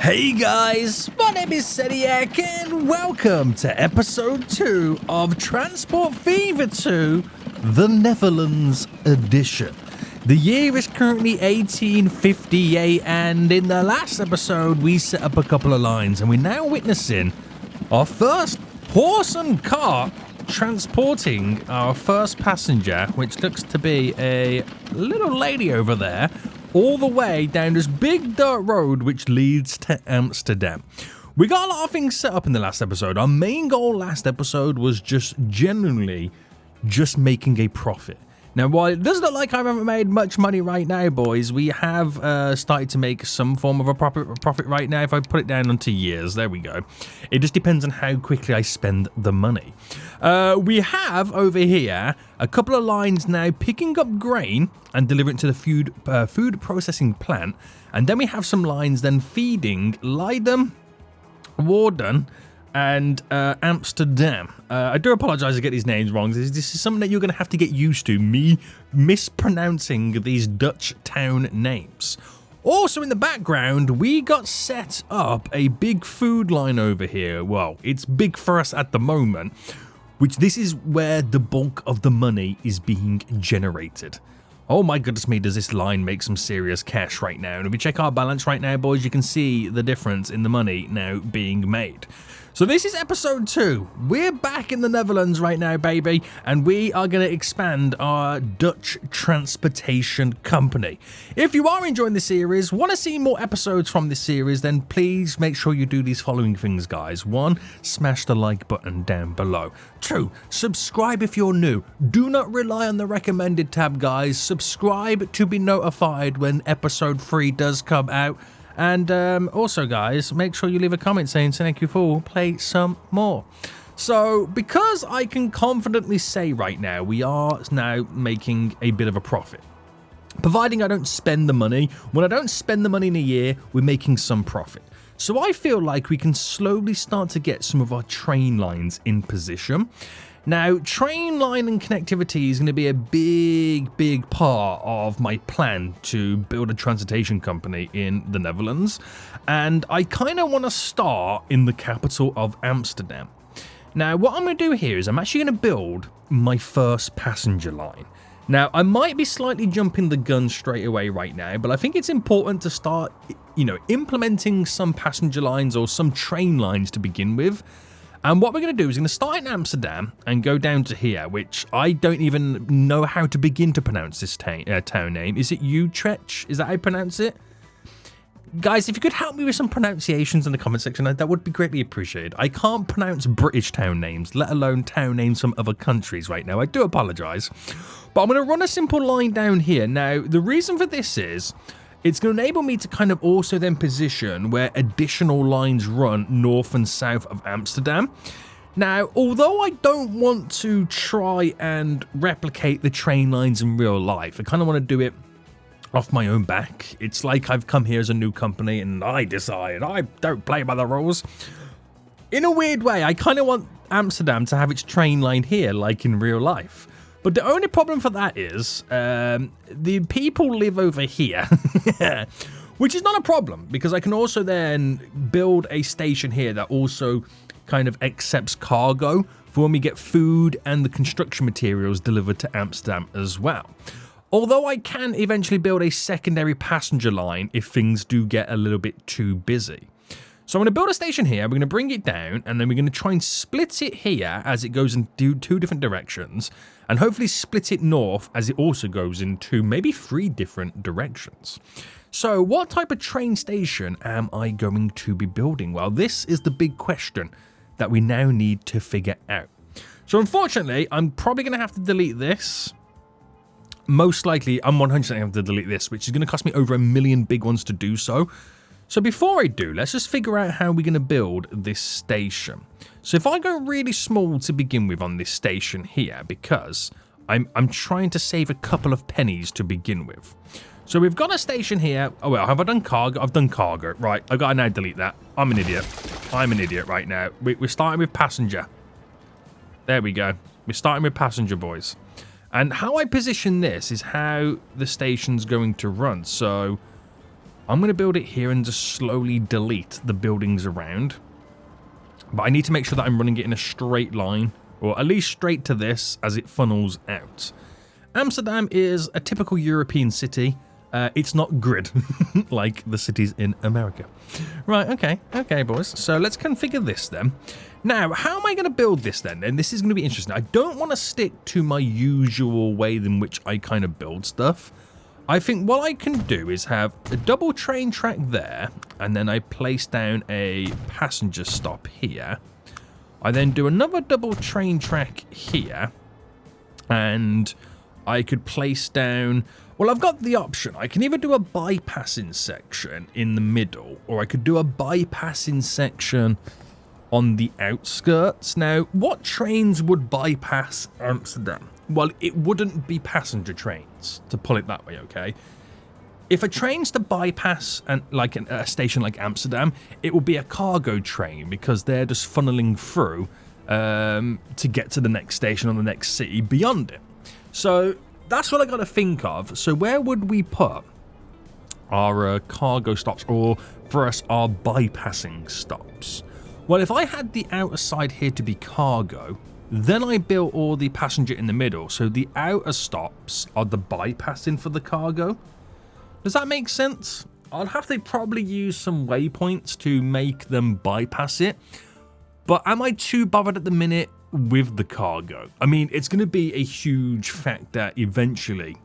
Hey guys, my name is Seniac and welcome to episode 2 of Transport Fever 2, the Netherlands edition. The year is currently 1858 and in the last episode we set up a couple of lines and we're now witnessing our first horse and cart transporting our first passenger, which looks to be a little lady over there, all the way down this big dirt road which leads to Amsterdam. We got a lot of things set up in the last episode. Our main goal last episode was just genuinely just making a profit. Now, while it does look like I haven't made much money right now, boys, we have started to make some form of a profit right now. If I put it down onto years, there we go. It just depends on how quickly I spend the money. We have over here a couple of lines now picking up grain and delivering it to the food processing plant. And then we have some lines then feeding Leiden, Warden, and Amsterdam. I do apologize to get these names wrong. This is something that you're going to have to get used to, me mispronouncing these Dutch town names. Also in the background, we got set up a big food line over here. Well, it's big for us at the moment, which this is where the bulk of the money is being generated. Oh my goodness me, does this line make some serious cash right now. And if we check our balance right now, boys, you can see the difference in the money now being made. So this is episode 2. We're back in the Netherlands right now, baby, and we are going to expand our Dutch transportation company. If you are enjoying the series, want to see more episodes from this series, then please make sure you do these following things, guys. 1, smash the like button down below. 2, subscribe if you're new. Do not rely on the recommended tab, guys. Subscribe to be notified when episode 3 does come out. And also, guys, make sure you leave a comment saying, thank you for play some more. So, because I can confidently say right now, we are now making a bit of a profit. Providing I don't spend the money. When I don't spend the money in a year, we're making some profit. So I feel like we can slowly start to get some of our train lines in position. Now, train line and connectivity is going to be a big part of my plan to build a transportation company in the Netherlands. And I kind of want to start in the capital of Amsterdam. Now, what I'm going to do here is I'm actually going to build my first passenger line. Now, I might be slightly jumping the gun straight away right now, but I think it's important to start, implementing some passenger lines or some train lines to begin with. And what we're going to do is going to start in Amsterdam and go down to here, which I don't even know how to begin to pronounce this town name. Is it Utrecht? Is that how I pronounce it? Guys, if you could help me with some pronunciations in the comment section, that would be greatly appreciated. I can't pronounce British town names, let alone town names from other countries right now. I do apologise. But I'm going to run a simple line down here. Now, the reason for this is it's going to enable me to kind of also then position where additional lines run north and south of Amsterdam. Now, although I don't want to try and replicate the train lines in real life, I kind of want to do it off my own back. It's like I've come here as a new company and I decide I don't play by the rules. In a weird way, I kind of want Amsterdam to have its train line here like in real life. But the only problem for that is the people live over here, which is not a problem because I can also then build a station here that also kind of accepts cargo for when we get food and the construction materials delivered to Amsterdam as well. Although I can eventually build a secondary passenger line if things do get a little bit too busy. So I'm going to build a station here, we're going to bring it down, and then we're going to try and split it here as it goes in two different directions, and hopefully split it north as it also goes into maybe 3 different directions. So what type of train station am I going to be building? Well, this is the big question that we now need to figure out. So unfortunately, I'm probably going to have to delete this. Most likely, I'm 100% going to have to delete this, which is going to cost me over 1 million big ones to do so. So before I do, let's just figure out how we're going to build this station. So if I go really small to begin with on this station here, because I'm trying to save a couple of pennies to begin with. So we've got a station here. Oh, well, have I done cargo? I've done cargo. Right, I got to now delete that. I'm an idiot. I'm an idiot right now. We're starting with passenger. There we go. We're starting with passenger, boys. And how I position this is how the station's going to run. So I'm going to build it here and just slowly delete the buildings around. But I need to make sure that I'm running it in a straight line, or at least straight to this as it funnels out. Amsterdam is a typical European city. It's not grid like the cities in America. Right, okay, boys. So let's configure this then. Now, how am I going to build this then? And this is going to be interesting. I don't want to stick to my usual way in which I kind of build stuff. I think what I can do is have a double train track there, and then I place down a passenger stop here. I then do another double train track here, and I could place down... Well, I've got the option. I can either do a bypassing section in the middle, or I could do a bypassing section on the outskirts. Now, what trains would bypass Amsterdam? Well, it wouldn't be passenger trains, to pull it that way, okay? If a train's to bypass a station like Amsterdam, it will be a cargo train, because they're just funneling through to get to the next station on the next city beyond it. So that's what I got to think of. So where would we put our cargo stops, or for us, our bypassing stops? Well, if I had the outer side here to be cargo, then I built all the passenger in the middle. So the outer stops are the bypassing for the cargo. Does that make sense? I'll have to probably use some waypoints to make them bypass it. But am I too bothered at the minute with the cargo? I mean, it's going to be a huge factor eventually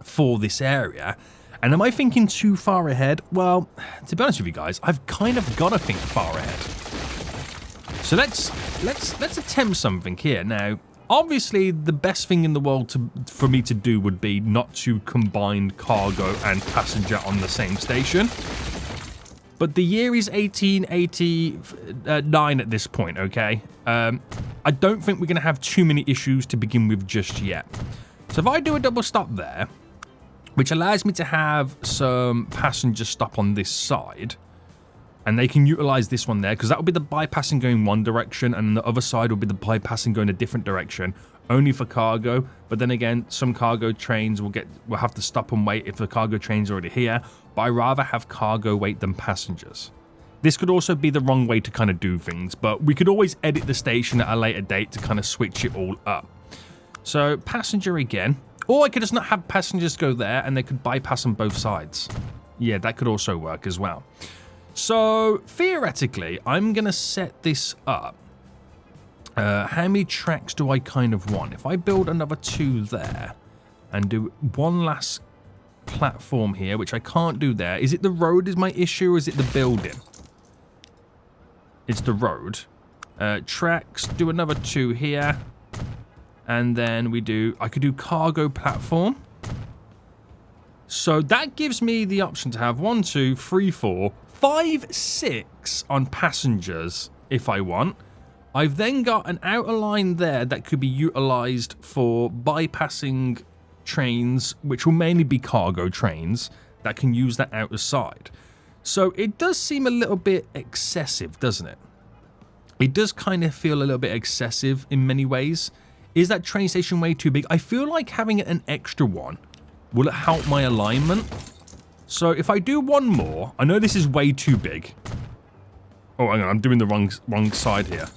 for this area. And am I thinking too far ahead? Well, to be honest with you guys, I've kind of got to think far ahead. So let's attempt something here. Now, obviously, the best thing in the world for me to do would be not to combine cargo and passenger on the same station. But the year is 1889 at this point, okay? I don't think we're going to have too many issues to begin with just yet. So if I do a double stop there, which allows me to have some passenger stop on this side, and they can utilize this one there, because that will be the bypassing going one direction, and the other side will be the bypassing going a different direction, only for cargo. But then again, some cargo trains will have to stop and wait if the cargo train's already here, but I rather have cargo wait than passengers. This could also be the wrong way to kind of do things, but we could always edit the station at a later date to kind of switch it all up. So passenger again, or I could just not have passengers go there and they could bypass on both sides. Yeah, that could also work as well. So theoretically, I'm going to set this up. How many tracks do I kind of want? If I build another 2 there and do one last platform here, which I can't do there. Is it the road is my issue, or is it the building? It's the road. Tracks, do another 2 here. And then I could do cargo platform. So that gives me the option to have 1, 2, 3, 4, 5, 6 on passengers if I want. I've then got an outer line there that could be utilized for bypassing trains, which will mainly be cargo trains that can use that outer side. So it does seem a little bit excessive, doesn't it? It does kind of feel a little bit excessive in many ways. Is that train station way too big? I feel like having an extra one will it help my alignment. So if I do one more, I know this is way too big. Oh, hang on, I'm doing the wrong side here.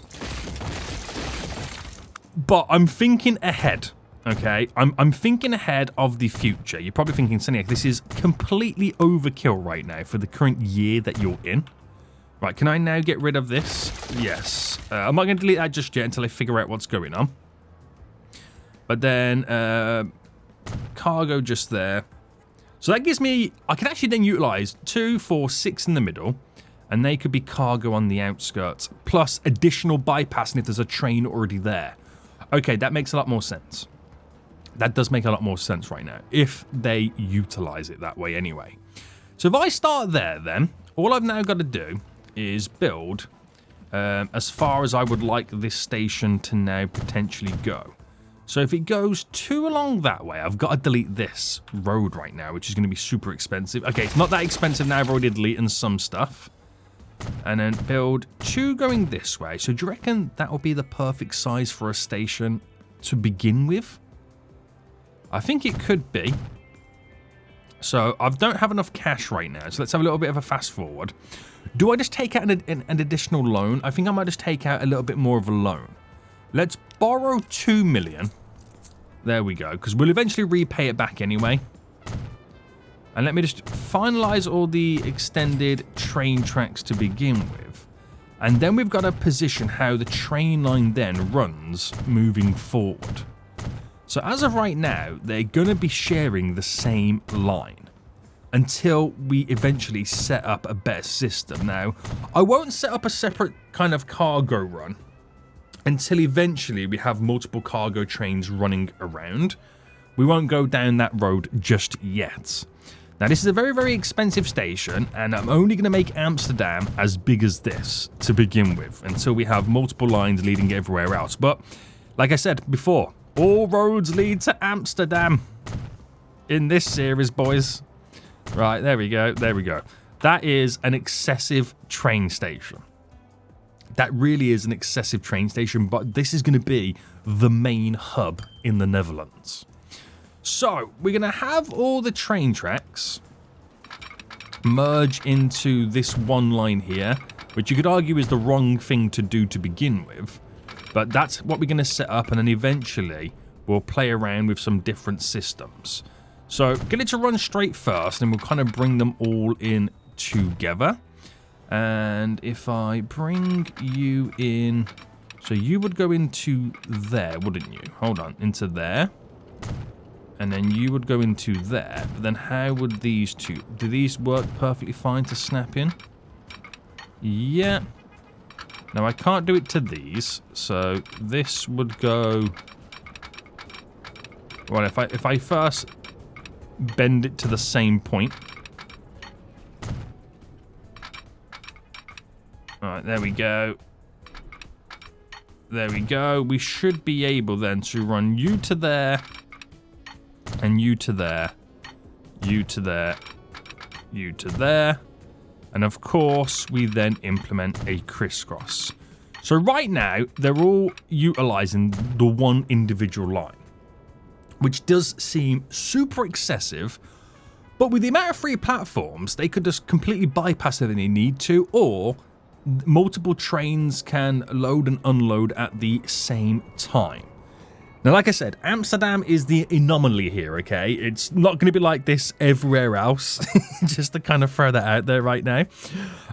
But I'm thinking ahead, okay? I'm thinking ahead of the future. You're probably thinking, Seniac, this is completely overkill right now for the current year that you're in. Right, can I now get rid of this? Yes. I'm not going to delete that just yet until I figure out what's going on. But then, cargo just there. So that gives me, I can actually then utilize 2, 4, 6 in the middle, and they could be cargo on the outskirts, plus additional bypassing if there's a train already there. Okay, that makes a lot more sense. That does make a lot more sense right now, if they utilize it that way anyway. So if I start there then, all I've now got to do is build as far as I would like this station to now potentially go. So if it goes too along that way, I've got to delete this road right now, which is going to be super expensive. Okay, it's not that expensive now. I've already deleted some stuff. And then build 2 going this way. So do you reckon that will be the perfect size for a station to begin with? I think it could be. So I don't have enough cash right now, so let's have a little bit of a fast forward. Do I just take out an additional loan? I think I might just take out a little bit more of a loan. Let's borrow 2 million. There we go, because we'll eventually repay it back anyway. And let me just finalize all the extended train tracks to begin with. And then we've got to position how the train line then runs moving forward. So as of right now, they're going to be sharing the same line until we eventually set up a better system. Now, I won't set up a separate kind of cargo run until eventually we have multiple cargo trains running around. We won't go down that road just yet. Now, this is a very, very expensive station, and I'm only going to make Amsterdam as big as this to begin with until we have multiple lines leading everywhere else. But like I said before, all roads lead to Amsterdam in this series, boys. Right, there we go. There we go. That is an excessive train station. That really is an excessive train station, but this is going to be the main hub in the Netherlands. So, we're going to have all the train tracks merge into this one line here, which you could argue is the wrong thing to do to begin with. But that's what we're going to set up, and then eventually we'll play around with some different systems. So get it to run straight first, and we'll kind of bring them all in together. And if I bring you in, so you would go into there, wouldn't you? Hold on, into there. And then you would go into there. But then how would these two, do these work perfectly fine to snap in? Yeah. Now, I can't do it to these, so this would go... Well, if I first bend it to the same point. Alright, there we go. There we go. We should be able then to run you to there, and you to there, you to there, you to there. And of course, we then implement a crisscross. So right now, they're all utilizing the one individual line, which does seem super excessive. But with the amount of free platforms, they could just completely bypass it if they need to, or multiple trains can load and unload at the same time. Now, like I said, Amsterdam is the anomaly here, okay? It's not going to be like this everywhere else, just to kind of throw that out there right now.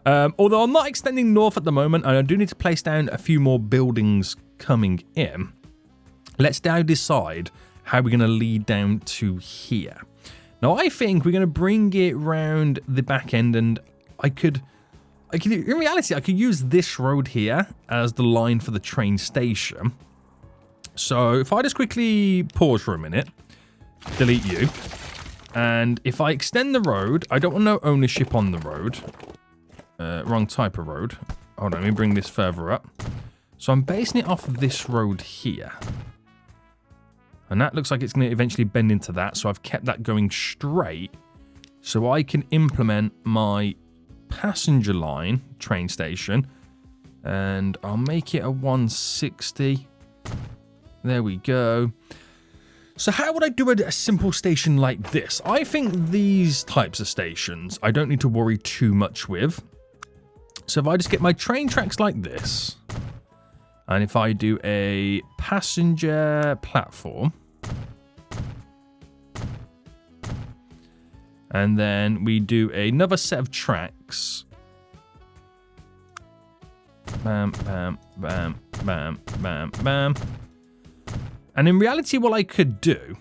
Although I'm not extending north at the moment, and I do need to place down a few more buildings coming in. Let's now decide how we're going to lead down to here. Now, I think we're going to bring it round the back end, and I could, in reality, I could use this road here as the line for the train station. So if I just quickly pause for a minute, delete you, and if I extend the road, I don't want no ownership on the road. Wrong type of road. Hold on, let me bring this further up. So I'm basing it off this road here. And that looks like it's going to eventually bend into that, so I've kept that going straight so I can implement my passenger line train station, and I'll make it a 160. There we go. So how would I do a simple station like this? I think these types of stations I don't need to worry too much with. So if I just get my train tracks like this, and if I do a passenger platform, and then we do another set of tracks, bam, bam, bam, bam, bam, bam. And in reality, what I could do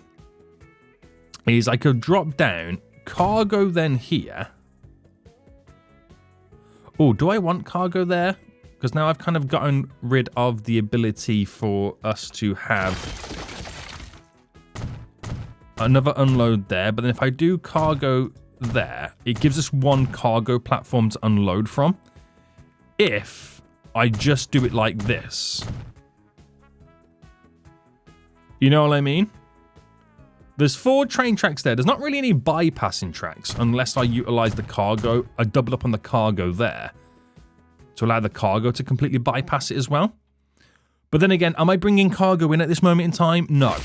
is I could drop down cargo then here. Oh, do I want cargo there? Because now I've kind of gotten rid of the ability for us to have another unload there. But then if I do cargo there, it gives us one cargo platform to unload from. If I just do it like this. You know what I mean? There's 4 train tracks there. There's not really any bypassing tracks unless I utilize the cargo. I double up on the cargo there to allow the cargo to completely bypass it as well. But then again, am I bringing cargo in at this moment in time? No.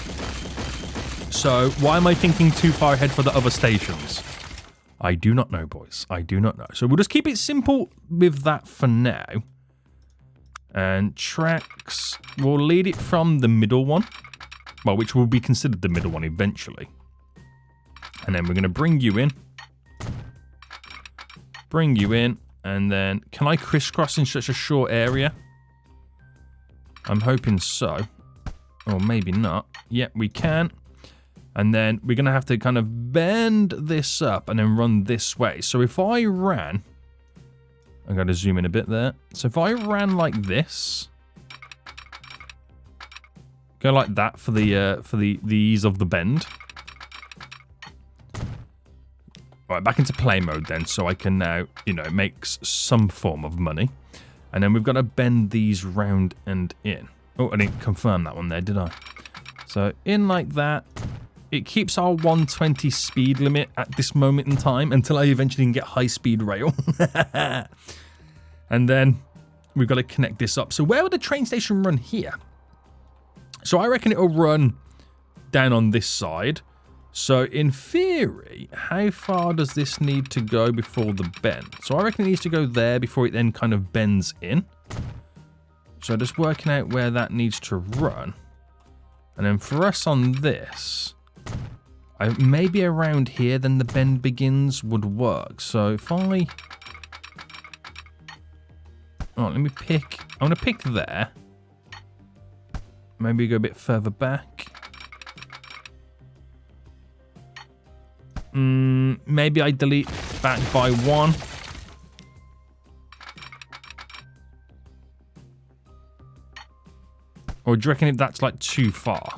So why am I thinking too far ahead for the other stations? I do not know, boys. I do not know. So we'll just keep it simple with that for now. And tracks, we'll lead it from the middle one. Well, which will be considered the middle one eventually. And then we're going to bring you in. Bring you in. And then, can I crisscross in such a short area? I'm hoping so. Or maybe not. Yep, we can. And then we're going to have to kind of bend this up and then run this way. So if I ran... I'm going to zoom in a bit there. So if I ran like this... Go like that for the ease of the bend. Right, back into play mode then, so I can now, you know, make some form of money. And then we've got to bend these round and in. Oh, I didn't confirm that one there, did I? So in like that. It keeps our 120 speed limit at this moment in time until I eventually can get high-speed rail. And then we've got to connect this up. So where would the train station run here? So I reckon it'll run down on this side. So in theory, how far does this need to go before the bend? So I reckon it needs to go there before it then kind of bends in. So just working out where that needs to run. And then for us on this... maybe around here, then the bend begins would work. So if I... Oh, let me pick... I'm going to pick there. Maybe go a bit further back. Maybe I delete back by 1. Or do you reckon if that's like too far?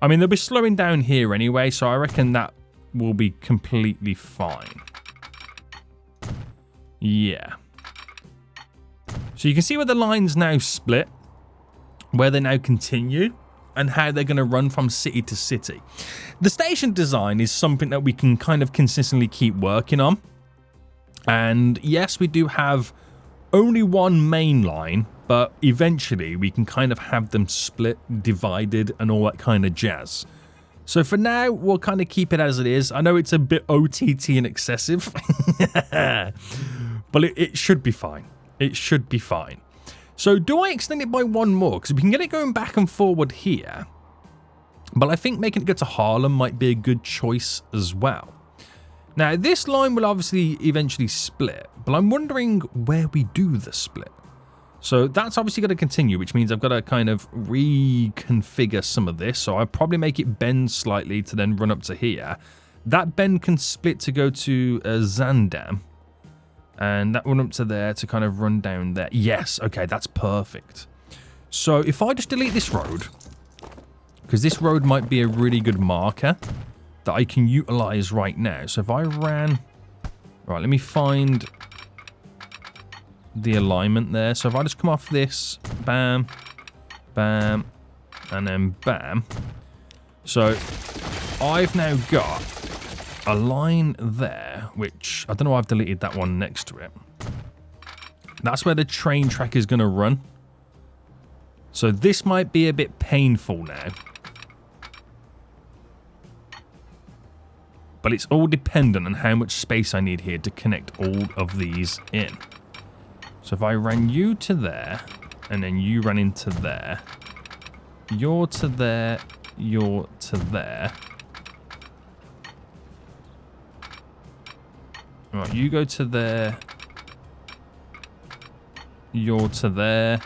I mean, they'll be slowing down here anyway, so I reckon that will be completely fine. Yeah. So you can see where the lines now split, where they now continue, and how they're going to run from city to city. The station design is something that we can kind of consistently keep working on. And yes, we do have only one main line, but eventually we can kind of have them split, divided, and all that kind of jazz. So for now, we'll kind of keep it as it is. I know it's a bit OTT and excessive, but it should be fine. It should be fine. So do I extend it by 1 more? Because we can get it going back and forward here. But I think making it go to Haarlem might be a good choice as well. Now, this line will obviously eventually split, but I'm wondering where we do the split. So that's obviously going to continue, which means I've got to kind of reconfigure some of this. So I'll probably make it bend slightly to then run up to here. That bend can split to go to Zandam. And that one up to there to kind of run down there. Yes, okay, that's perfect. So if I just delete this road, because this road might be a really good marker that I can utilize right now. So if I ran... Right, let me find the alignment there. So if I just come off this, bam, bam, and then bam. So I've now got a line there, which I don't know why I've deleted that one next to it. That's where the train track is going to run. So this might be a bit painful now. But it's all dependent on how much space I need here to connect all of these in. So if I ran you to there, and then you run into there, you're to there, you're to there. Right, you go to there, you're to there.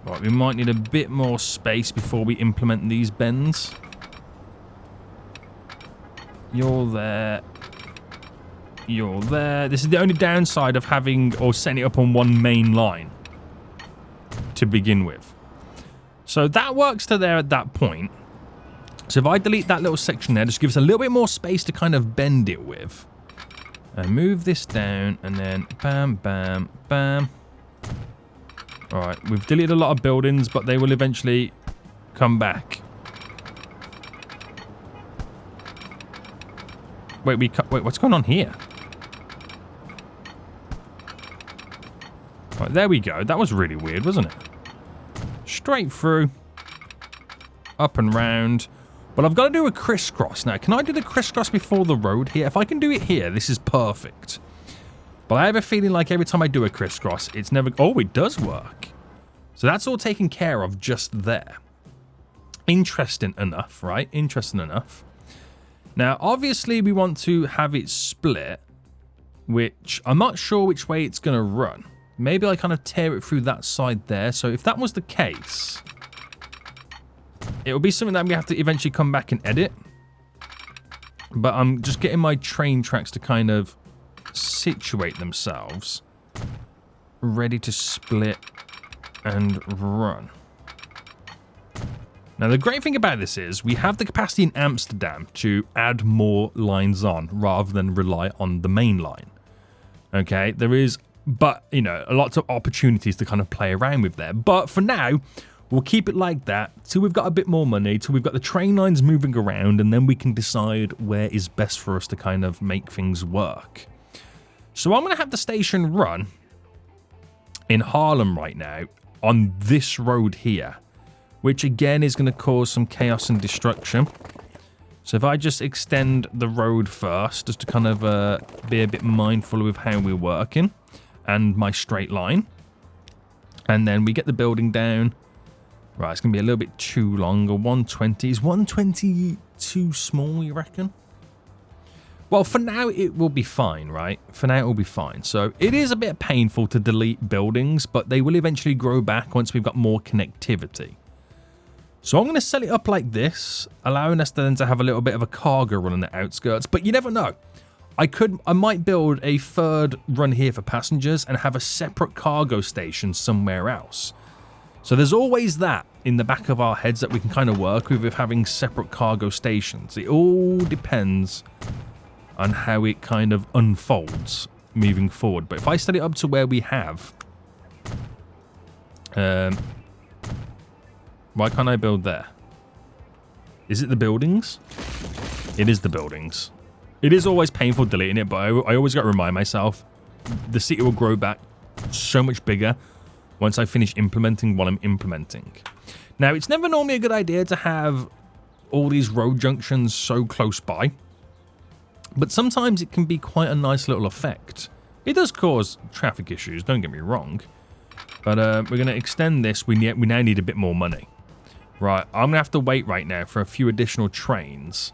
Right, we might need a bit more space before we implement these bends. You're there. You're there. This is the only downside of having or setting it up on one main line to begin with. So that works to there at that point. So if I delete that little section there, just gives us a little bit more space to kind of bend it with. And move this down and then bam, bam, bam. Alright, we've deleted a lot of buildings, but they will eventually come back. Wait, what's going on here? Right, there we go. That was really weird, wasn't it? Straight through. up and round. But I've got to do a crisscross. Now, can I do the crisscross before the road here? If I can do it here, this is perfect. But I have a feeling like every time I do a crisscross, it's never... Oh, it does work. So that's all taken care of just there. Interesting enough, right? Interesting enough. Now, obviously, we want to have it split, which I'm not sure which way it's going to run. Maybe I kind of tear it through that side there. So if that was the case, it will be something that we have to eventually come back and edit. But I'm just getting my train tracks to kind of situate themselves, ready to split and run. Now, the great thing about this is we have the capacity in Amsterdam to add more lines on rather than rely on the main line. Okay, there is, but, you know, lots of opportunities to kind of play around with there. But for now, we'll keep it like that till we've got a bit more money, till we've got the train lines moving around, and then we can decide where is best for us to kind of make things work. So I'm going to have the station run in Haarlem right now on this road here, which again is going to cause some chaos and destruction. So if I just extend the road first, just to kind of be a bit mindful of how we're working, and my straight line. And then we get the building down. Right, it's going to be a little bit too long. A 120. Is 120 too small, you reckon? Well, for now, it will be fine, right? For now, it will be fine. So it is a bit painful to delete buildings, but they will eventually grow back once we've got more connectivity. So I'm going to set it up like this, allowing us then to have a little bit of a cargo run on the outskirts. But you never know. I might build a third run here for passengers and have a separate cargo station somewhere else. So there's always that in the back of our heads that we can kind of work with having separate cargo stations. It all depends on how it kind of unfolds moving forward. But if I set it up to where we have... why can't I build there? Is it the buildings? It is the buildings. It is always painful deleting it, but I always got to remind myself the city will grow back so much bigger once I finish implementing what I'm implementing. Now, it's never normally a good idea to have all these road junctions so close by, but sometimes it can be quite a nice little effect. It does cause traffic issues, don't get me wrong, but we're going to extend this. We now need a bit more money. Right, I'm going to have to wait right now for a few additional trains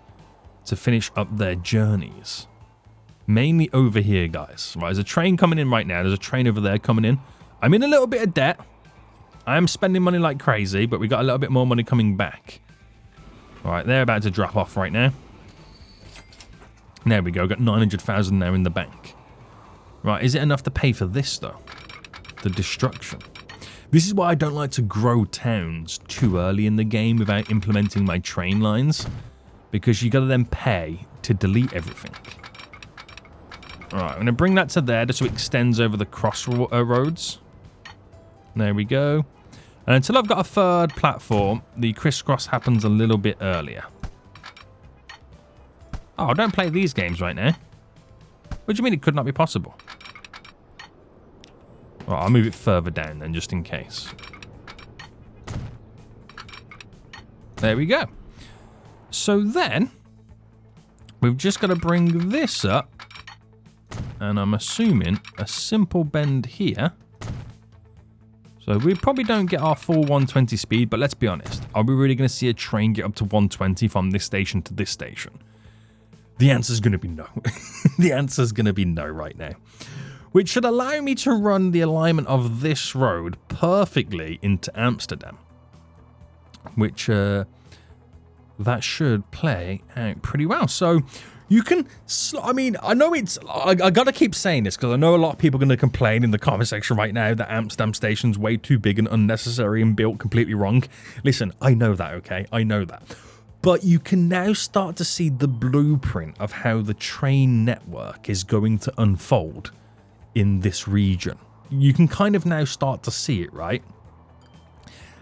to finish up their journeys. Mainly over here, guys. Right, there's a train coming in right now. There's a train over there coming in. I'm in a little bit of debt. I am spending money like crazy, but we got a little bit more money coming back. All right, they're about to drop off right now. There we go. Got 900,000 now in the bank. Right, is it enough to pay for this, though? The destruction. This is why I don't like to grow towns too early in the game without implementing my train lines, because you got to then pay to delete everything. All right, I'm going to bring that to there just so it extends over the crossroads. There we go. And until I've got a third platform, the crisscross happens a little bit earlier. Oh, don't play these games right now. What do you mean it could not be possible? Well, I'll move it further down then, just in case. There we go. So then, we've just got to bring this up. And I'm assuming a simple bend here. So we probably don't get our full 120 speed, but let's be honest. Are we really going to see a train get up to 120 from this station to this station? The answer's going to be no. The answer's going to be no right now. Which should allow me to run the alignment of this road perfectly into Amsterdam. Which, that should play out pretty well. So, you can, I mean, I know it's, I gotta keep saying this because I know a lot of people are going to complain in the comment section right now that Amsterdam Station's way too big and unnecessary and built completely wrong. Listen, I know that, okay? I know that. But you can now start to see the blueprint of how the train network is going to unfold in this region. You can kind of now start to see it, right?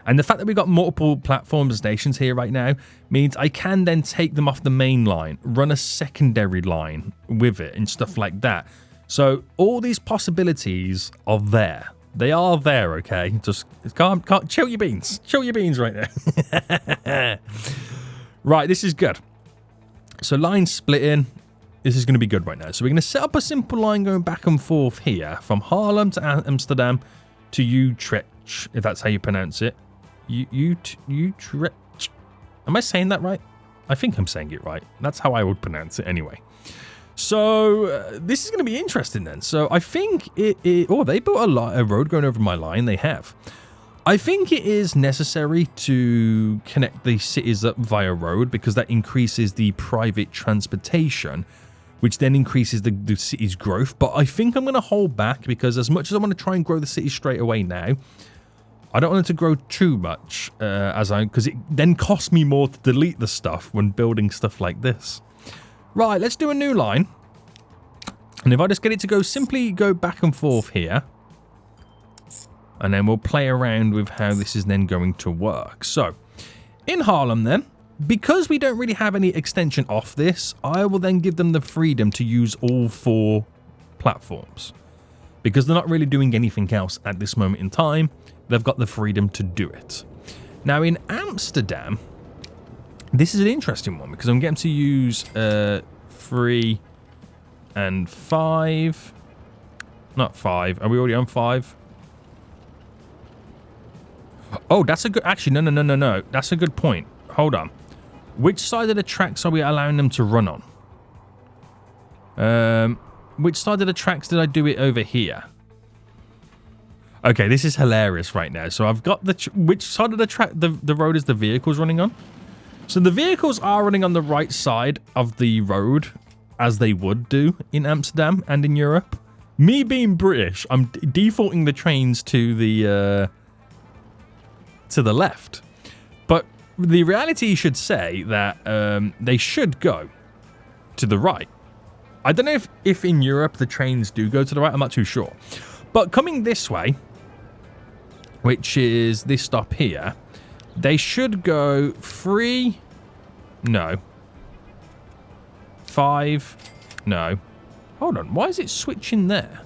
And the fact that we've got multiple platforms and stations here right now means I can then take them off the main line, run a secondary line with it and stuff like that. So all these possibilities are there. They are there, okay? Just can't chill your beans. Chill your beans right there. Right, this is good. So line splitting. This is going to be good right now. So we're going to set up a simple line going back and forth here from Haarlem to Amsterdam to Utrecht, if that's how you pronounce it. Utrecht. Am I saying that right? I think I'm saying it right. That's how I would pronounce it anyway. So this is going to be interesting then. So I think oh, they built a road going over my line. They have. I think it is necessary to connect the cities up via road because that increases the private transportation, which then increases the city's growth. But I think I'm going to hold back because as much as I want to try and grow the city straight away now, I don't want it to grow too much because it then costs me more to delete the stuff when building stuff like this. Right, let's do a new line. And if I just get it to simply go back and forth here. And then we'll play around with how this is then going to work. So, in Haarlem then, because we don't really have any extension off this, I will then give them the freedom to use all 4 platforms. Because they're not really doing anything else at this moment in time, they've got the freedom to do it. Now, in Amsterdam, this is an interesting one because I'm getting to use 3 and 5. Not 5. Are we already on 5? Oh, that's a good... Actually, no. That's a good point. Hold on. Which side of the tracks are we allowing them to run on? Which side of the tracks did I do it over here? Okay, this is hilarious right now. So I've got the... Which side of the track the road is the vehicles running on? So the vehicles are running on the right side of the road, as they would do in Amsterdam and in Europe. Me being British, I'm defaulting the trains to the left. But the reality should say that they should go to the right. I don't know if in Europe the trains do go to the right. I'm not too sure. But coming this way, which is this stop here, they should go 3... No. 5... No. Hold on. Why is it switching there?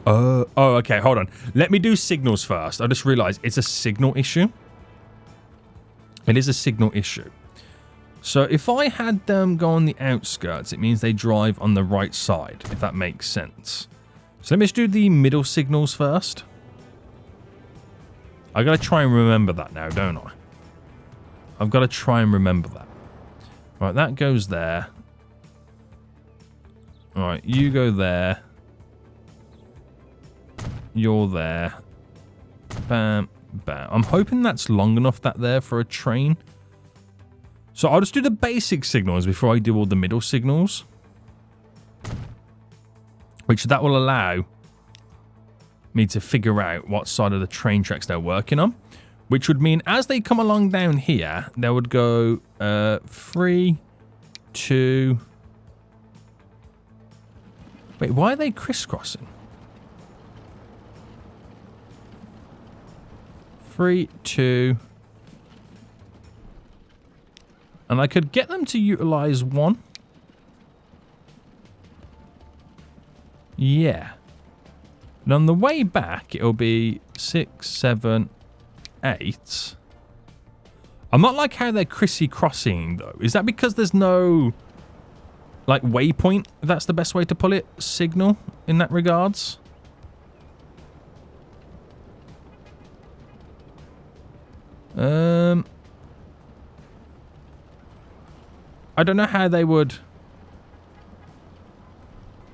Oh, okay. Hold on. Let me do signals first. I just realized it's a signal issue. It is a signal issue. So if I had them go on the outskirts, it means they drive on the right side, if that makes sense. So let me just do the middle signals first. I gotta try and remember that now, don't I? I've got to try and remember that. Right, that goes there. Alright, you go there. You're there. Bam, bam. I'm hoping that's long enough that there for a train. So I'll just do the basic signals before I do all the middle signals. Which that will allow me to figure out what side of the train tracks they're working on. Which would mean as they come along down here, they would go 3, 2... Wait, why are they crisscrossing? 3, 2... And I could get them to utilize 1. Yeah. And on the way back, it'll be 6, 7, 8. I'm not like how they're crossing though. Is that because there's no like waypoint, if that's the best way to pull it, signal in that regards? I don't know how they would,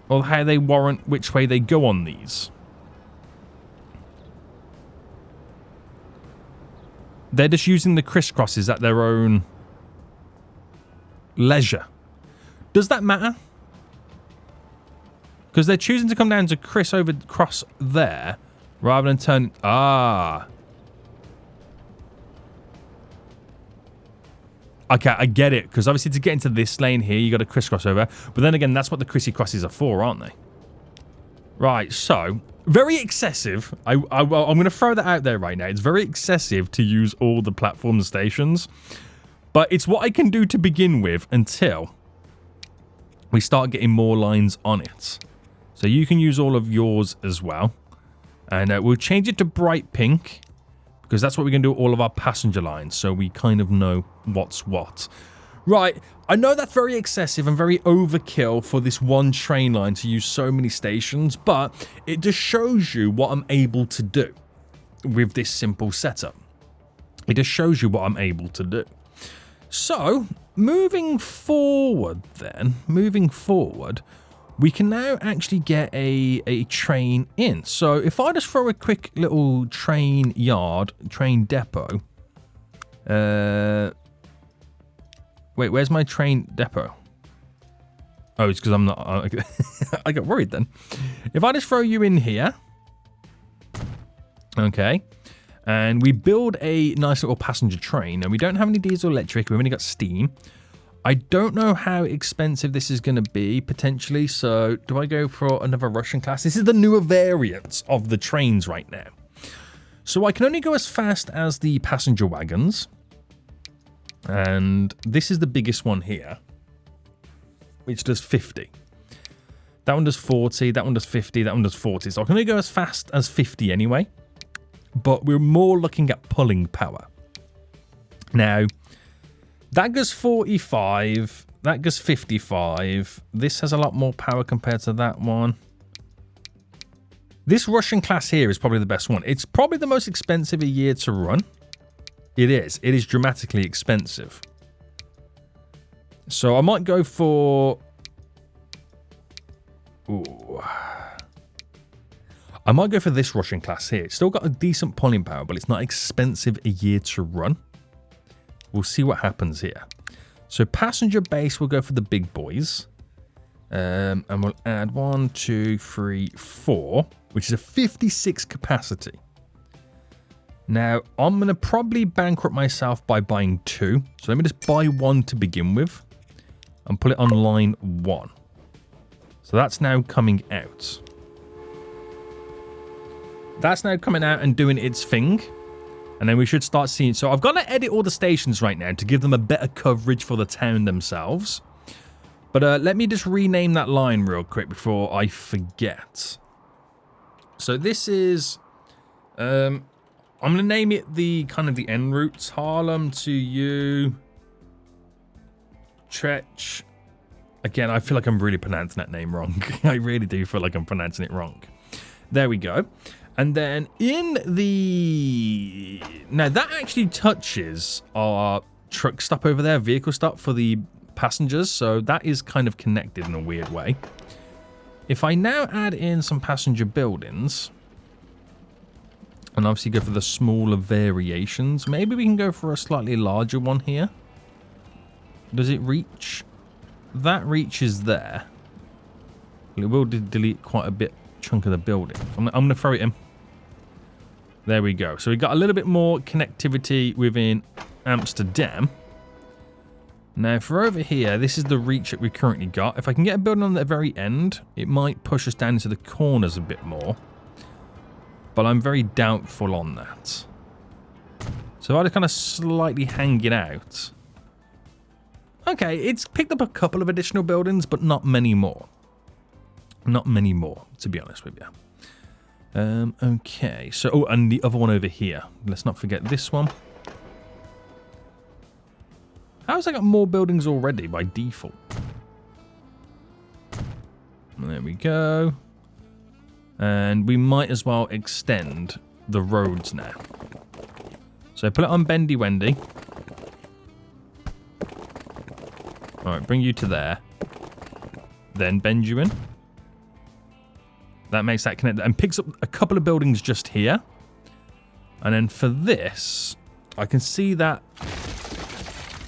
or how they warrant which way they go on these. They're just using the crisscrosses at their own leisure. Does that matter? Because they're choosing to come down to cross there rather than turn... Ah. Okay, I get it. Because obviously to get into this lane here, you got to crisscross over. But then again, that's what the crissy crosses are for, aren't they? Right, so... Very excessive. I'm going to throw that out there right now. It's very excessive to use all the platform stations. But it's what I can do to begin with until we start getting more lines on it. So you can use all of yours as well. And we'll change it to bright pink, because that's what we're going to do all of our passenger lines, so we kind of know what's what. Right, I know that's very excessive and very overkill for this one train line to use so many stations, but it just shows you what I'm able to do with this simple setup. It just shows you what I'm able to do. So, moving forward, we can now actually get a train in. So, if I just throw a quick little train depot. Wait, where's my train depot? Oh, it's because I'm not... I got worried then. If I just throw you in here. Okay. And we build a nice little passenger train. And we don't have any diesel electric. We've only got steam. I don't know how expensive this is going to be, potentially. So, do I go for another Russian class? This is the newer variant of the trains right now. So, I can only go as fast as the passenger wagons. And this is the biggest one here, which does 50. That one does 40, that one does 50, that one does 40. So I can only go as fast as 50 anyway. But we're more looking at pulling power. Now, that goes 45, that goes 55. This has a lot more power compared to that one. This Russian class here is probably the best one. It's probably the most expensive a year to run. It is. It is dramatically expensive. So I might go for... Ooh. I might go for this Russian class here. It's still got a decent pulling power, but it's not expensive a year to run. We'll see what happens here. So passenger base, we'll go for the big boys. And we'll add 1, 2, 3, 4, which is a 56 capacity. Now, I'm going to probably bankrupt myself by buying 2. So let me just buy 1 to begin with. And put it on line 1. So that's now coming out. That's now coming out and doing its thing. And then we should start seeing... So I've got to edit all the stations right now to give them a better coverage for the town themselves. But let me just rename that line real quick before I forget. So this is... I'm going to name it the kind of the end routes. Haarlem to you. Trech. Again, I feel like I'm really pronouncing that name wrong. I really do feel like I'm pronouncing it wrong. There we go. And then in the... Now that actually touches our truck stop over there. Vehicle stop for the passengers. So that is kind of connected in a weird way. If I now add in some passenger buildings... And obviously go for the smaller variations. Maybe we can go for a slightly larger one here. Does it reach? That reaches there. It will delete quite a bit chunk of the building. I'm going to throw it in. There we go. So we got a little bit more connectivity within Amsterdam. Now for over here, this is the reach that we currently got. If I can get a building on the very end, it might push us down into the corners a bit more. But I'm very doubtful on that. So I just kind of slightly hang it out. Okay, it's picked up a couple of additional buildings, but not many more. Not many more, to be honest with you. Okay, so... Oh, and the other one over here. Let's not forget this one. How's I got more buildings already by default? There we go. And we might as well extend the roads now. So put it on Bendy Wendy. Alright, bring you to there. Then bend you in. That makes that connect and picks up a couple of buildings just here. And then for this, I can see that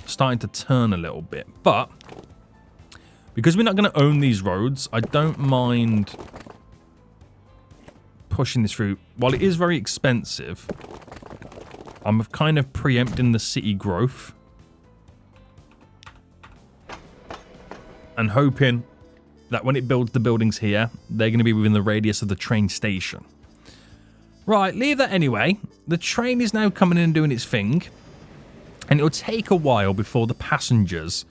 starting to turn a little bit. But because we're not going to own these roads, I don't mind pushing this through. While it is very expensive, I'm kind of preempting the city growth and hoping that when it builds the buildings here, they're going to be within the radius of the train station. Right, leave that anyway. The train is now coming in and doing its thing, and it'll take a while before the passengers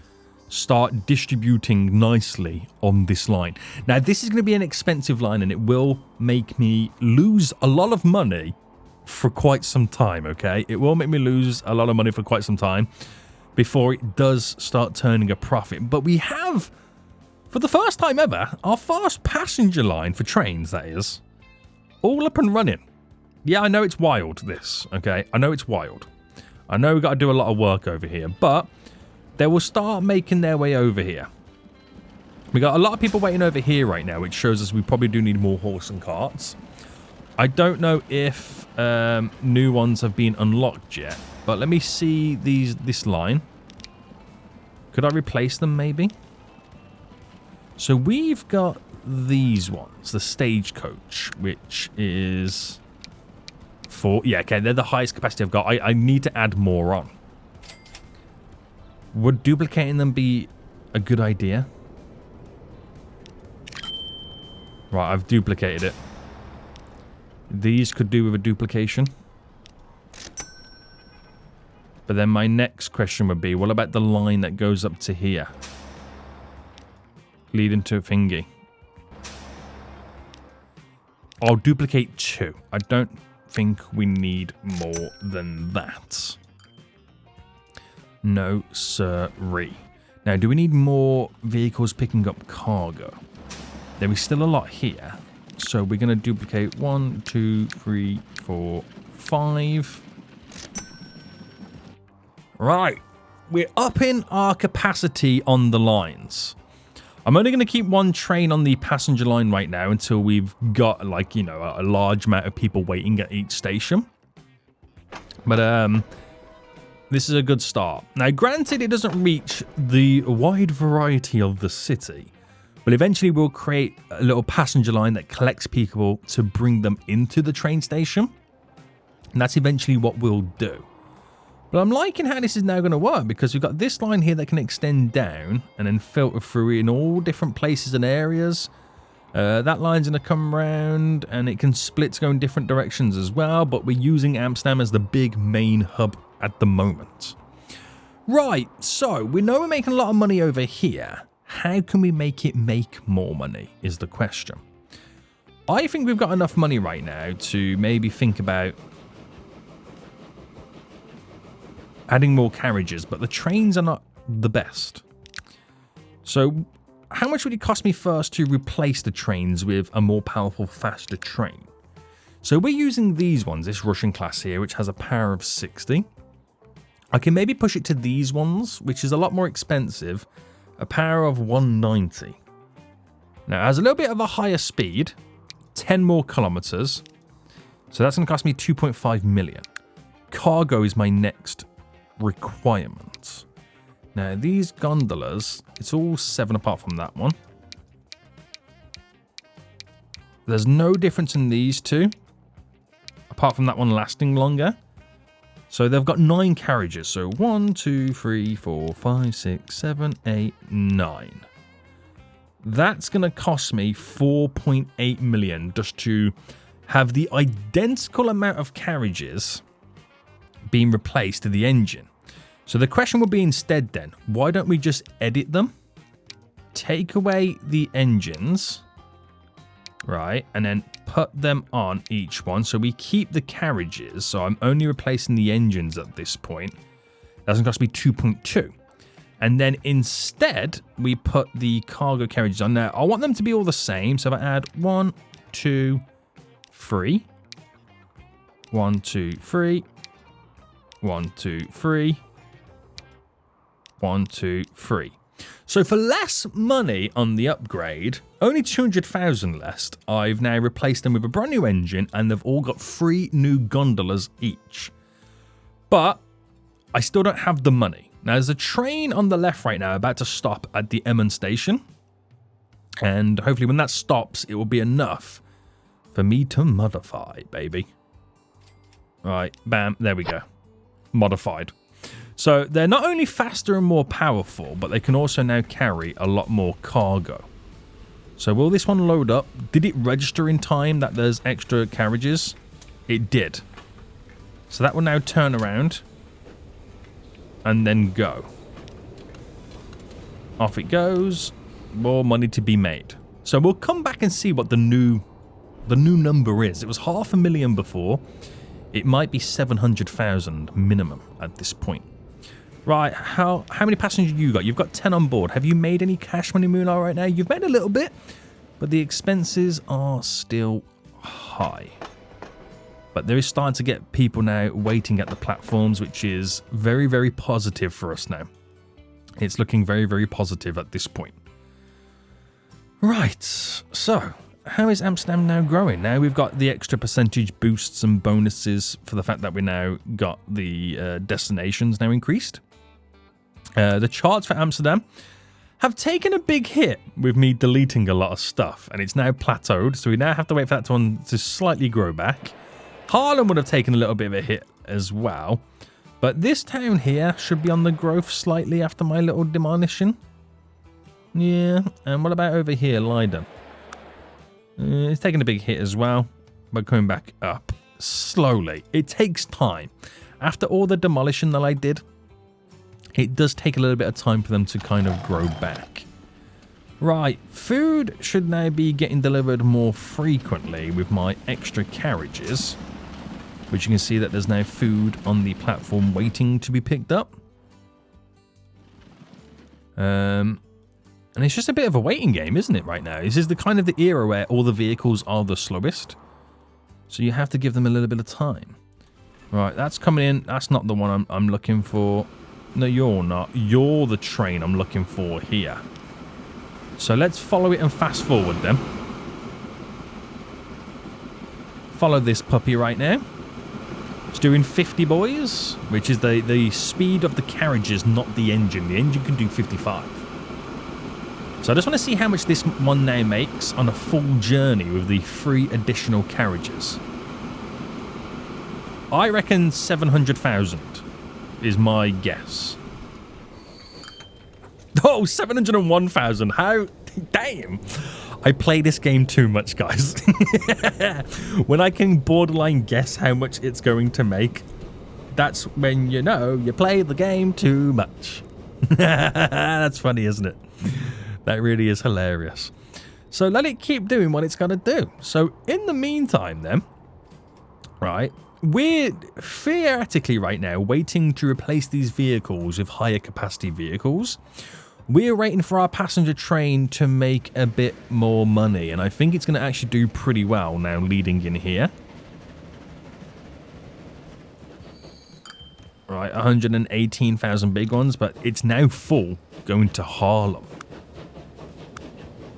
start distributing nicely on this line. Now, this is going to be an expensive line, and it will make me lose a lot of money for quite some time, okay? It will make me lose a lot of money for quite some time before it does start turning a profit. But we have, for the first time ever, our fast passenger line for trains, that is, all up and running. Yeah, I know it's wild, this, okay? I know it's wild. I know we've got to do a lot of work over here, but they will start making their way over here. We got a lot of people waiting over here right now, which shows us we probably do need more horse and carts. I don't know if new ones have been unlocked yet, but let me see this line. Could I replace them maybe? So we've got these ones, the stagecoach, which is for, yeah, okay, they're the highest capacity I've got. I need to add more on. Would duplicating them be a good idea? Right, I've duplicated it. These could do with a duplication. But then my next question would be, what about the line that goes up to here? Leading to a thingy. I'll duplicate 2. I don't think we need more than that. No, sirree. Now, do we need more vehicles picking up cargo? There is still a lot here. So we're going to duplicate 1, 2, 3, 4, 5. Right. We're upping our capacity on the lines. I'm only going to keep one train on the passenger line right now until we've got, like, you know, a large amount of people waiting at each station. But, this is a good start. Now, granted, it doesn't reach the wide variety of the city, but eventually we'll create a little passenger line that collects people to bring them into the train station. And that's eventually what we'll do. But I'm liking how this is now going to work, because we've got this line here that can extend down and then filter through in all different places and areas. That line's going to come around and it can split to go in different directions as well, but we're using Amsterdam as the big main hub at the moment. Right, so we know we're making a lot of money over here. How can we make it make more money is the question. I think we've got enough money right now to maybe think about adding more carriages, but the trains are not the best. So how much would it cost me first to replace the trains with a more powerful, faster train? So we're using these ones, this Russian class here, which has a power of 60. I can maybe push it to these ones, which is a lot more expensive, a power of 190. Now, it has a little bit of a higher speed, 10 more kilometers. So that's going to cost me 2.5 million. Cargo is my next requirement. Now, these gondolas, it's all 7 apart from that one. There's no difference in these two, apart from that one lasting longer. So they've got 9 carriages. So 1, 2, 3, 4, 5, 6, 7, 8, 9. That's going to cost me 4.8 million just to have the identical amount of carriages being replaced to the engine. So the question would be instead then, why don't we just edit them? Take away the engines, right? And then put them on each one. So we keep the carriages. So I'm only replacing the engines at this point. That's going to cost me 2.2. And then instead, we put the cargo carriages on. Now, I want them to be all the same. So if I add 1, 2, 3. 1, 2, 3. 1, 2, 3. 1, 2, 3. So for less money on the upgrade, only 200,000 less, I've now replaced them with a brand new engine, and they've all got 3 new gondolas each. But I still don't have the money. Now, there's a train on the left right now about to stop at the Emmen station. And hopefully when that stops, it will be enough for me to modify, baby. Right, bam, there we go. Modified. So they're not only faster and more powerful, but they can also now carry a lot more cargo. So will this one load up? Did it register in time that there's extra carriages? It did. So that will now turn around and then go. Off it goes. More money to be made. So we'll come back and see what the new number is. It was 500,000 before. It might be 700,000 minimum at this point. Right, how many passengers you got? You've got 10 on board. Have you made any cash money, Moolah, right now? You've made a little bit, but the expenses are still high. But there is starting to get people now waiting at the platforms, which is very, very positive for us now. It's looking very, very positive at this point. Right, so how is Amsterdam now growing? Now we've got the extra percentage boosts and bonuses for the fact that we now got the destinations now increased. The charts for Amsterdam have taken a big hit with me deleting a lot of stuff, and it's now plateaued, so we now have to wait for that one to slightly grow back. Haarlem would have taken a little bit of a hit as well, but this town here should be on the growth slightly after my little demolition. Yeah, and what about over here, Leiden? It's taking a big hit as well, but coming back up slowly. It takes time. After all the demolition that I did, it does take a little bit of time for them to kind of grow back. Right, food should now be getting delivered more frequently with my extra carriages, which you can see that there's now food on the platform waiting to be picked up. And it's just a bit of a waiting game, isn't it, right now? This is the kind of the era where all the vehicles are the slowest. So you have to give them a little bit of time. Right, that's coming in. That's not the one I'm looking for. No, you're not. You're the train I'm looking for here. So let's follow it and fast forward then. Follow this puppy right now. It's doing 50 boys, which is the speed of the carriages, not the engine. The engine can do 55. So I just want to see how much this one now makes on a full journey with the 3 additional carriages. I reckon 700,000 is my guess. Oh, 701,000. How? Damn. I play this game too much, guys. When I can borderline guess how much it's going to make, that's when you know you play the game too much. That's funny, isn't it? That really is hilarious. So let it keep doing what it's got to do. So in the meantime then, right, we're theoretically right now waiting to replace these vehicles with higher capacity vehicles. We're waiting for our passenger train to make a bit more money, and I think it's going to actually do pretty well now leading in here. Right, 118,000 big ones, but it's now full going to Haarlem.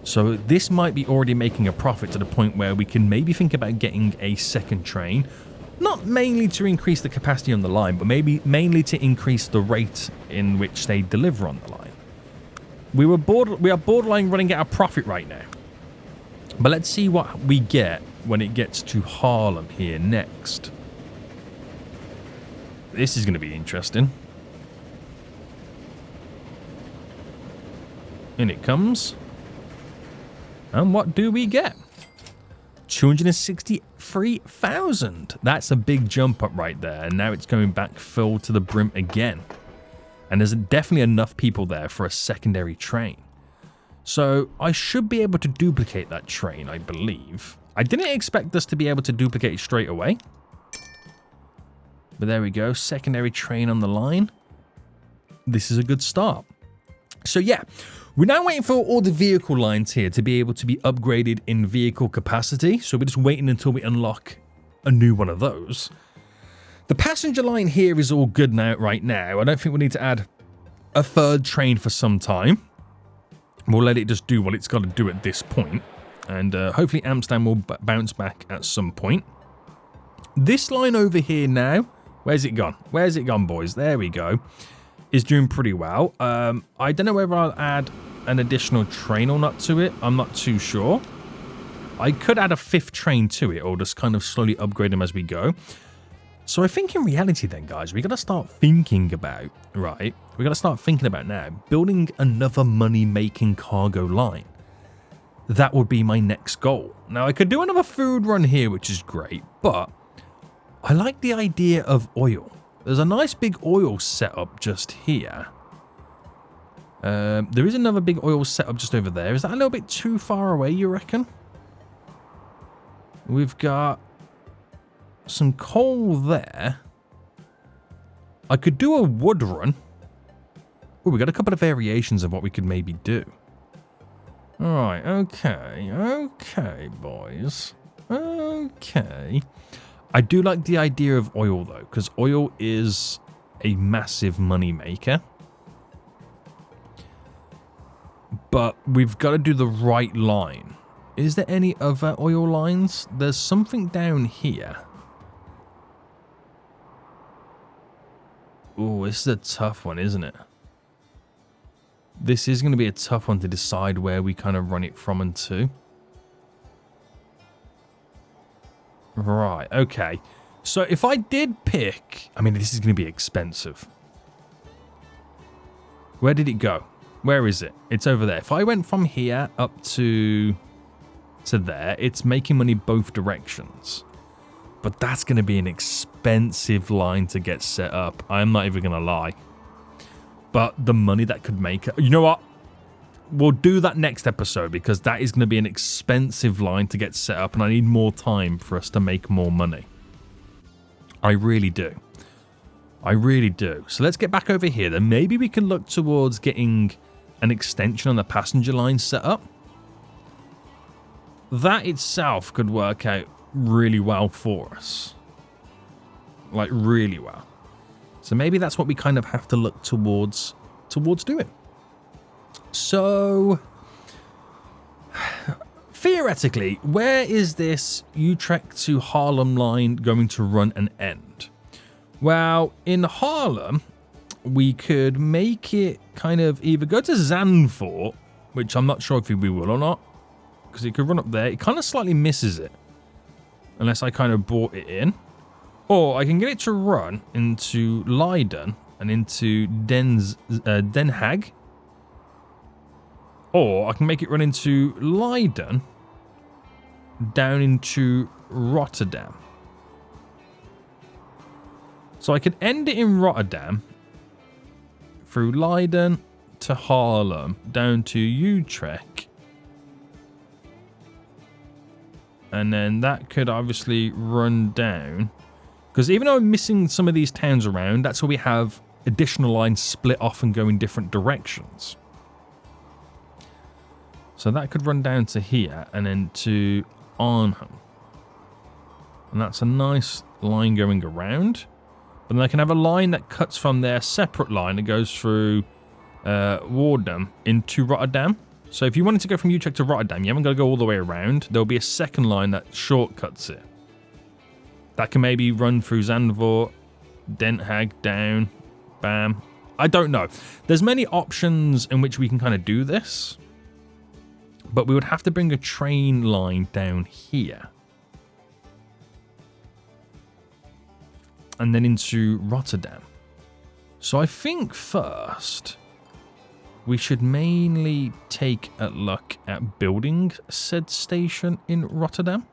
So this might be already making a profit to the point where we can maybe think about getting a second train. Not mainly to increase the capacity on the line, but maybe mainly to increase the rate in which they deliver on the line. We are borderline running out of profit right now. But let's see what we get when it gets to Haarlem here next. This is going to be interesting. In it comes. And what do we get? 263,000. That's a big jump up right there. And now it's going back full to the brim again. And there's definitely enough people there for a secondary train. So I should be able to duplicate that train, I believe. I didn't expect us to be able to duplicate it straight away. But there we go. Secondary train on the line. This is a good start. So yeah, we're now waiting for all the vehicle lines here to be able to be upgraded in vehicle capacity. So we're just waiting until we unlock a new one of those. The passenger line here is all good now, right now. I don't think we need to add a third train for some time. We'll let it just do what it's got to do at this point. And hopefully Amsterdam will bounce back at some point. This line over here now, where's it gone? Where's it gone, boys? There we go. Is doing pretty well. I don't know whether I'll add an additional train or not to it. I'm not too sure. I could add a 5th train to it or just kind of slowly upgrade them as we go. So I think in reality then, guys, we got to start thinking about, right? We got to start thinking about now building another money-making cargo line. That would be my next goal. Now, I could do another food run here, which is great, but I like the idea of oil. There's a nice big oil setup just here. There is another big oil setup just over there. Is that a little bit too far away, you reckon? We've got some coal there. I could do a wood run. Oh, we got a couple of variations of what we could maybe do. Alright, okay. Okay, boys. Okay. I do like the idea of oil, though, because oil is a massive money maker. But we've got to do the right line. Is there any other oil lines? There's something down here. Oh, this is a tough one, isn't it? This is going to be a tough one to decide where we kind of run it from and to. Right, okay. So if I did pick... I mean, this is going to be expensive. Where did it go? Where is it? It's over there. If I went from here up to there, it's making money both directions. But that's going to be an expensive line to get set up. I'm not even going to lie. But the money that could make it... You know what? We'll do that next episode because that is going to be an expensive line to get set up and I need more time for us to make more money. I really do. I really do. So let's get back over here then. Maybe we can look towards getting an extension on the passenger line set up. That itself could work out really well for us. Like, really well. So maybe that's what we kind of have to look towards doing. So, theoretically, where is this Utrecht to Haarlem line going to run and end? Well, in Haarlem, we could make it kind of either go to Zandvoort, which I'm not sure if we will or not, because it could run up there. It kind of slightly misses it, unless I kind of brought it in. Or I can get it to run into Leiden and into Den Haag. Or I can make it run into Leiden down into Rotterdam. So I could end it in Rotterdam through Leiden to Haarlem down to Utrecht. And then that could obviously run down. Because even though I'm missing some of these towns around, that's where we have additional lines split off and go in different directions. So that could run down to here and then to Arnhem. And that's a nice line going around. But then I can have a line that cuts from their separate line that goes through Rotterdam into Rotterdam. So if you wanted to go from Utrecht to Rotterdam, you haven't got to go all the way around. There'll be a second line that shortcuts it. That can maybe run through Zandvoort, Den Haag, down, bam. I don't know. There's many options in which we can kind of do this. But we would have to bring a train line down here. And then into Rotterdam. So I think first we should mainly take a look at building said station in Rotterdam.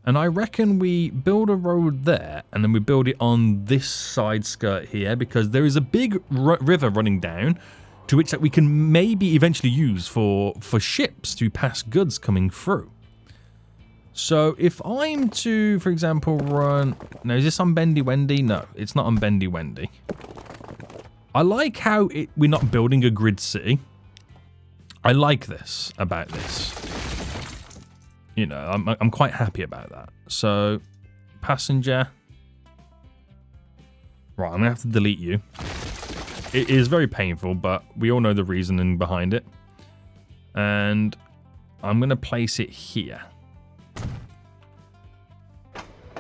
And I reckon we build a road there and then we build it on this side skirt here because there is a big river running down to which that we can maybe eventually use for ships to pass goods coming through. So if I'm to, for example, run... Now, is this on Bendy Wendy? No, it's not on Bendy Wendy. I like how we're not building a grid city. I like this about this. You know, I'm quite happy about that. So, passenger. Right, I'm going to have to delete you. It is very painful, but we all know the reasoning behind it. And I'm going to place it here.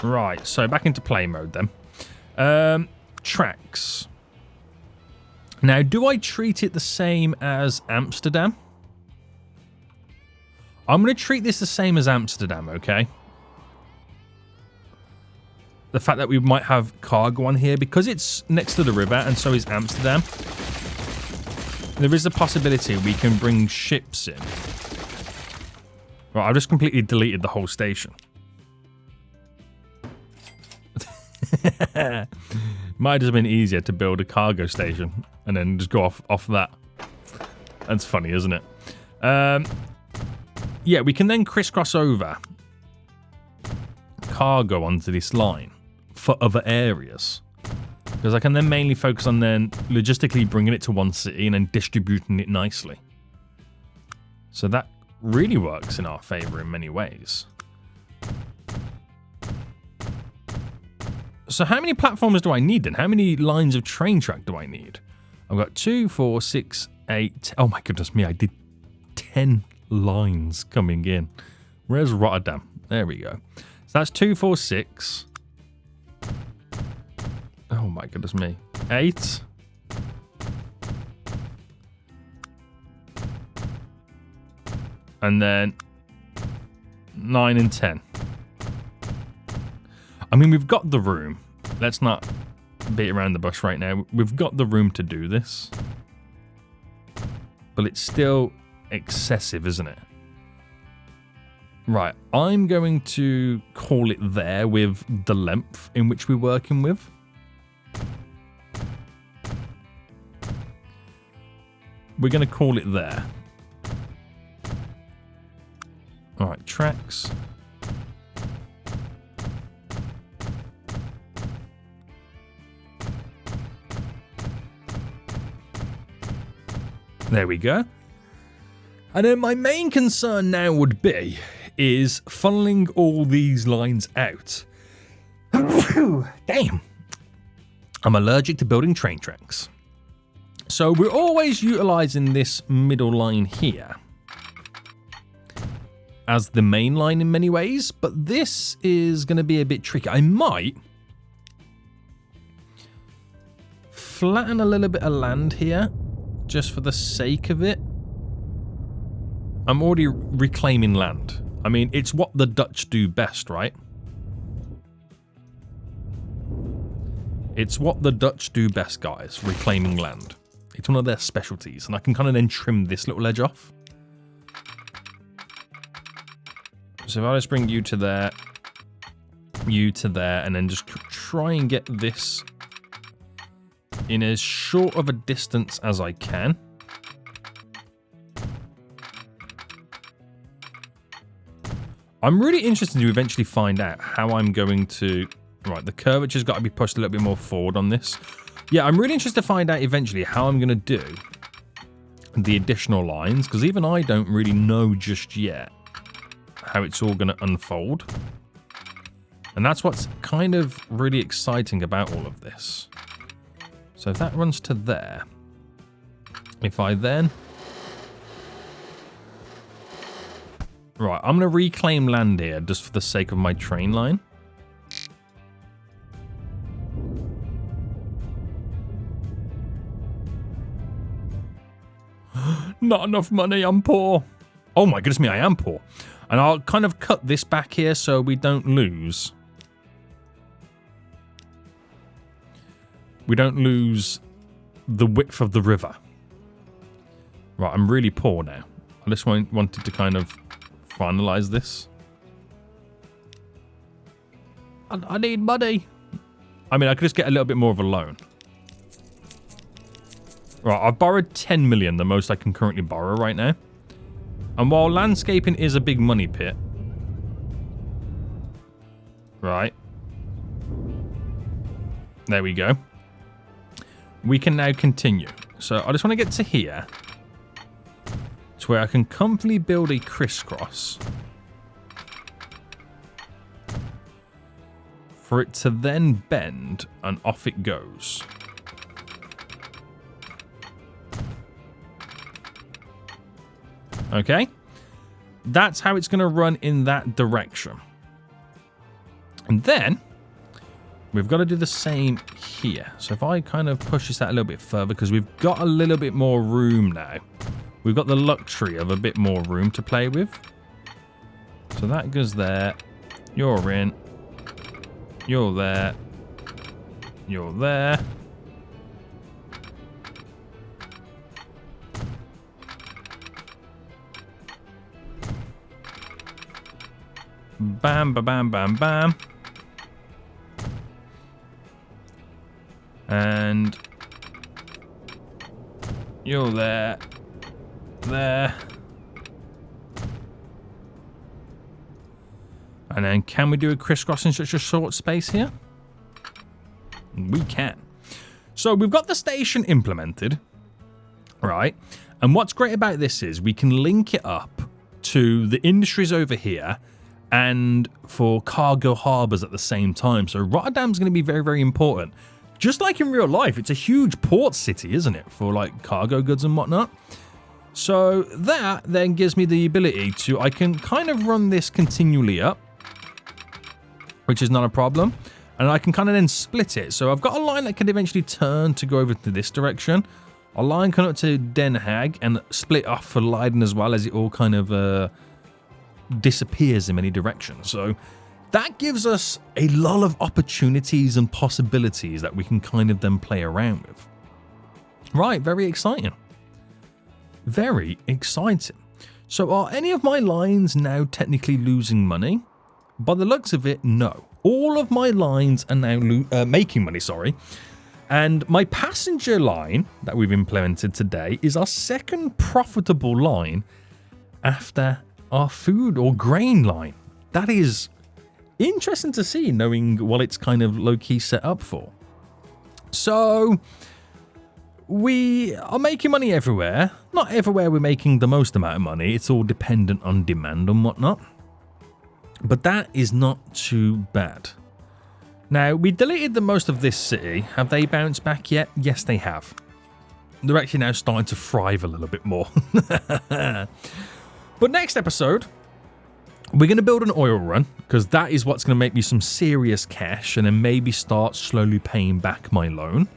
Right, so back into play mode then. Tracks. Now, do I treat it the same as Amsterdam? I'm going to treat this the same as Amsterdam, okay? The fact that we might have cargo on here, because it's next to the river and so is Amsterdam, there is a possibility we can bring ships in. Right, I've just completely deleted the whole station. Might have been easier to build a cargo station and then just go off that. That's funny, isn't it? Yeah, we can then crisscross over cargo onto this line for other areas. Because I can then mainly focus on then logistically bringing it to one city and then distributing it nicely. So that really works in our favor in many ways. So how many platforms do I need then? How many lines of train track do I need? I've got 2, 4, 6, 8. Oh my goodness me, I did 10 lines coming in. Where's Rotterdam? There we go. So that's 2, 4, 6. Oh my goodness me. 8. And then 9 and 10. I mean, we've got the room. Let's not beat around the bush right now. We've got the room to do this. But it's still excessive, isn't it? Right, I'm going to call it there with the length in which we're working with. We're going to call it there. Alright, tracks. There we go. And then my main concern now would be is funneling all these lines out. Damn. I'm allergic to building train tracks. So we're always utilizing this middle line here as the main line in many ways, but this is going to be a bit tricky. I might flatten a little bit of land here just for the sake of it. I'm already reclaiming land. I mean, it's what the Dutch do best, right? It's what the Dutch do best, guys, reclaiming land. It's one of their specialties, and I can kind of then trim this little edge off. So if I just bring you to there, and then just try and get this in as short of a distance as I can. I'm really interested to eventually find out how I'm going to... Right, the curvature's got to be pushed a little bit more forward on this. Yeah, I'm really interested to find out eventually how I'm going to do the additional lines, because even I don't really know just yet how it's all going to unfold. And that's what's kind of really exciting about all of this. So if that runs to there, if I then... Right, I'm going to reclaim land here just for the sake of my train line. Not enough money, I'm poor. Oh my goodness me, I am poor. And I'll kind of cut this back here so we don't lose. We don't lose the width of the river. Right, I'm really poor now. I just wanted to kind of finalize this. I need money. I mean, I could just get a little bit more of a loan. Right, I've borrowed 10 million, the most I can currently borrow right now. And while landscaping is a big money pit, right, there we go. We can now continue. So I just want to get to here, to where I can comfortably build a crisscross for it to then bend and off it goes. Okay, that's how it's going to run in that direction. And then we've got to do the same here. So if I kind of push this out a little bit further, because we've got a little bit more room now. We've got the luxury of a bit more room to play with. So that goes there. You're in. You're there. You're there. Bam, ba, bam, bam, bam. And you're there. There. And then can we do a crisscross in such a short space here? We can. So we've got the station implemented, right? And what's great about this is we can link it up to the industries over here and for cargo harbours at the same time. So Rotterdam's going to be very, very important. Just like in real life, it's a huge port city, isn't it? For like cargo goods and whatnot. So that then gives me the ability to, I can kind of run this continually up, which is not a problem. And I can kind of then split it. So I've got a line that can eventually turn to go over to this direction. A line coming up to Den Haag and split off for Leiden as well, as it all kind of disappears in many directions. So that gives us a lot of opportunities and possibilities that we can kind of then play around with. Right, very exciting. Very exciting. So are any of my lines now technically losing money? By the looks of it, no. All of my lines are now making money, sorry. And my passenger line that we've implemented today is our second profitable line after our food or grain line. That is interesting to see, knowing what it's kind of low-key set up for. So we are making money everywhere. Not everywhere we're making the most amount of money. It's all dependent on demand and whatnot. But that is not too bad. Now, we deleted the most of this city. Have they bounced back yet? Yes, they have. They're actually now starting to thrive a little bit more. But next episode, we're going to build an oil run, because that is what's going to make me some serious cash and then maybe start slowly paying back my loan.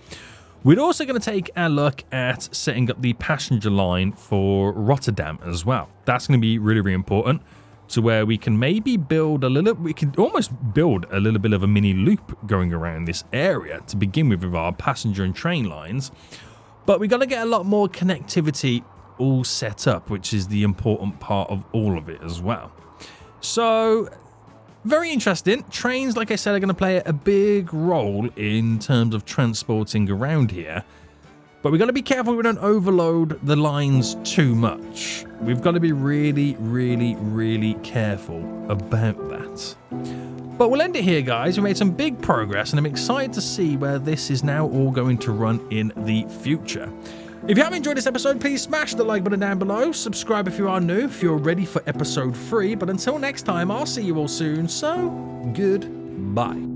We're also going to take a look at setting up the passenger line for Rotterdam as well. That's going to be really, really important. To where we can maybe build we can almost build a little bit of a mini loop going around this area to begin with our passenger and train lines. But we got to get a lot more connectivity all set up, which is the important part of all of it as well. So very interesting. Trains, like I said, are going to play a big role in terms of transporting around here. But we've got to be careful we don't overload the lines too much. We've got to be really, really, really careful about that. But we'll end it here, guys. We made some big progress, and I'm excited to see where this is now all going to run in the future. If you have enjoyed this episode, please smash the like button down below. Subscribe if you are new, if you're ready for episode 3. But until next time, I'll see you all soon. So, goodbye.